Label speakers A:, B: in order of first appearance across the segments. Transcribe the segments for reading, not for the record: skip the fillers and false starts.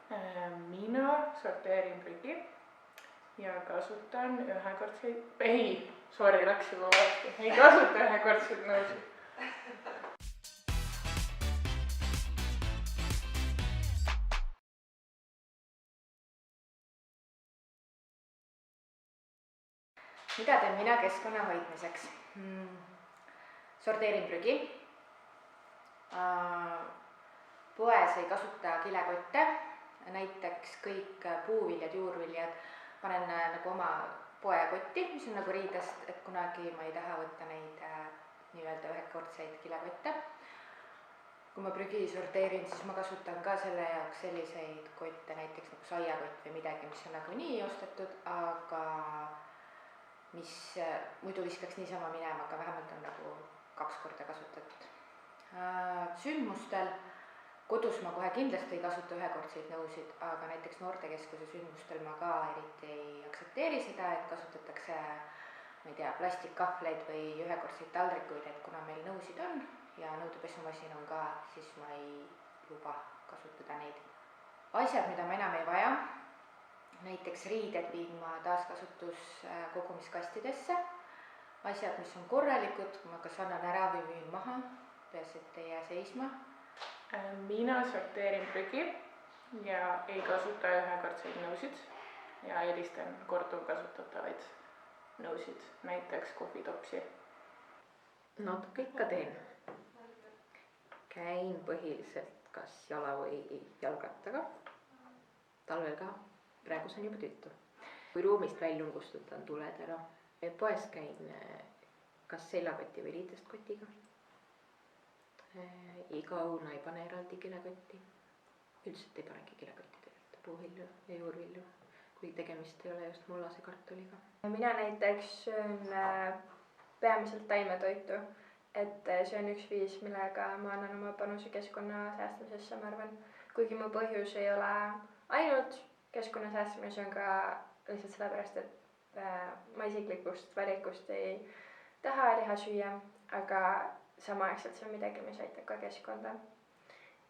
A: Mina sorteerin prügi ja kasutan ühekordseid, läks juba valesti, ei kasuta ühekordseid nõusid.
B: Mida teen mina keskkonna hoidmiseks? Sorteerin prügi. Poes ei kasuta kilekotte, näiteks kõik puuviljad, juurviljad panen nagu oma poekotti, mis on nagu riidest, et kunagi ma ei taha võtta neid nii-öelda ühekordseid kilekotte. Kui ma prügi sorteerin, siis ma kasutan ka selle jaoks selliseid kotte, näiteks nagu saiakott või midagi, mis on nagu nii ostetud, aga mis muidu viskaks niisama minema, aga vähemalt on nagu 2 korda kasutatud. Sündmustel, kodus ma kohe kindlasti ei kasuta ühekordseid nõusid, aga näiteks noortekeskuse sündmustel ma ka eriti ei aktsepteeri seda, et kasutatakse, ma ei tea, plastikkahvleid või ühekordseid taldrikuid, et kuna meil nõusid on ja nõudepesumasin on ka, siis ma ei luba kasutada neid. Asjad, mida ma enam ei vaja, näiteks riided viin ma taaskasutus kogumiskastidesse, asjad, mis on korralikud, ma kas annan ära või müün maha, peas, et ei jää seisma.
A: Mina sorteerin prügi ja ei kasuta ühekordseid nõusid ja eelistan korduvkasutatavaid nõusid, näiteks kohvitopsi.
C: Natuke ikka teen. Käin põhiliselt kas jala või jalgrattaga, talvel ka. Praegu see on juba tüütu. Kui ruumist väljun, kustutan tuled ära. Poes käin kas seljakoti või riidest kotiga. Iga õuna ei pane eraldi kilekotti. Üldiselt ei panegi kilekotti tegelikult puuvilju ja juurvilju, kui tegemist ei ole just mullase kartuliga.
D: Mina näiteks söön peamiselt taimetoitu, et see on üks viis, millega ma annan oma panuse keskkonna säästmisesse, ma arvan. Kuigi mu põhjus ei ole ainult keskkonna säästmine, see on ka lihtsalt sellepärast, et ma isiklikust valikust ei taha liha süüa, aga samaaegselt see on midagi, mis aitab ka keskkonda.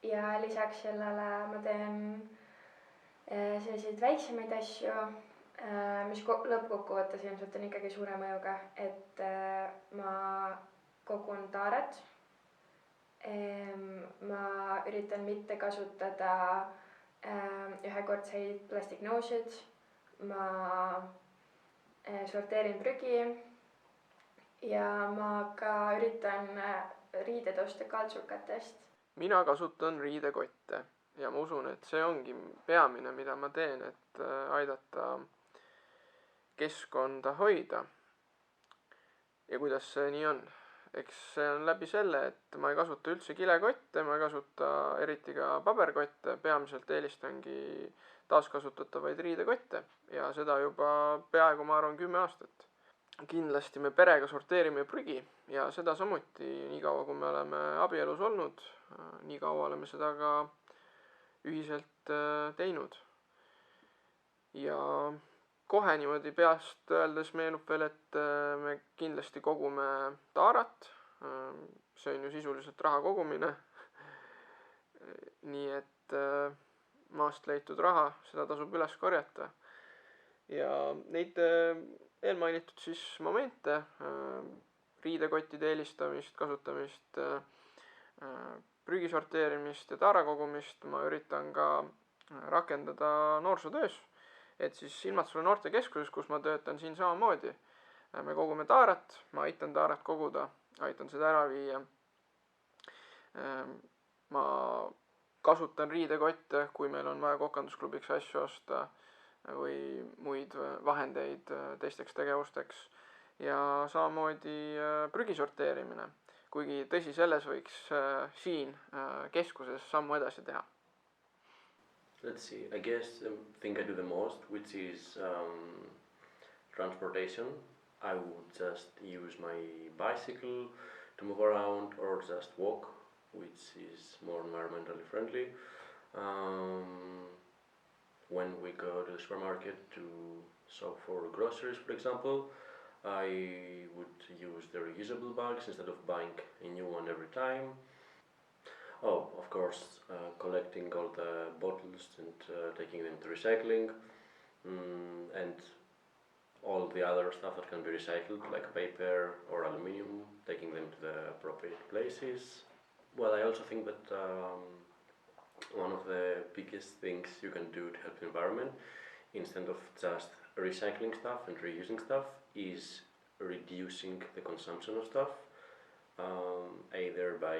D: Ja lisaks sellele ma teen selliseid väiksemaid asju, mis lõppkokkuvõttes ilmselt on ikkagi suure mõjuga, et ma kogun taaret. Ma üritan mitte kasutada ühekordseid plastiknõusid, ma sorteerin prügi ja ma ka üritan riided osta kaltsukatest.
E: Mina kasutan riidekotte ja ma usun, et see ongi peamine, mida ma teen, et aidata keskkonda hoida. Ja kuidas see nii on? Eks see on läbi selle, et ma ei kasuta üldse kilekotte, ma ei kasuta eriti ka paberkotte, peamiselt eelistangi taaskasutatavaid riidekotte ja seda juba peaaegu, ma arvan, 10 aastat. Kindlasti me perega sorteerime prügi ja seda samuti nii kaua, kui me oleme abielus olnud, nii kaua oleme seda ka ühiselt teinud. Ja kohe niimoodi peast öeldes meenub veel, et me kindlasti kogume taarat, see on ju sisuliselt raha kogumine, nii et maast leitud raha, seda tasub üles korjata. Ja neid eelmainitud siis momente, riidekottide eelistamist, kasutamist, prügi sorteerimist ja taara kogumist ma üritan ka rakendada noorsootöös. Et siis Ilmatsuse noortekeskuses, kus ma töötan siin samamoodi, me kogume taarat, ma aitan taarat koguda, aitan seda ära viia. Ma kasutan riidekotte, kui meil on vaja kokandusklubiks asju osta või muid vahendeid teisteks tegevusteks. Ja samamoodi prügi sorteerimine, kuigi tõsi selles võiks siin keskuses sammu edasi teha.
F: Let's see, I guess the thing I do the most, which is transportation. I would just use my bicycle to move around or just walk, which is more environmentally friendly. When we go to the supermarket to shop for groceries, for example, I would use the reusable bags instead of buying a new one every time. Oh, of course, collecting all the bottles and taking them to recycling, and all the other stuff that can be recycled, like paper or aluminium, taking them to the appropriate places. Well, I also think that one of the biggest things you can do to help the environment, instead of just recycling stuff and reusing stuff, is reducing the consumption of stuff, either by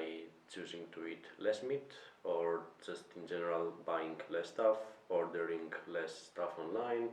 F: choosing to eat less meat or just in general buying less stuff, ordering less stuff online,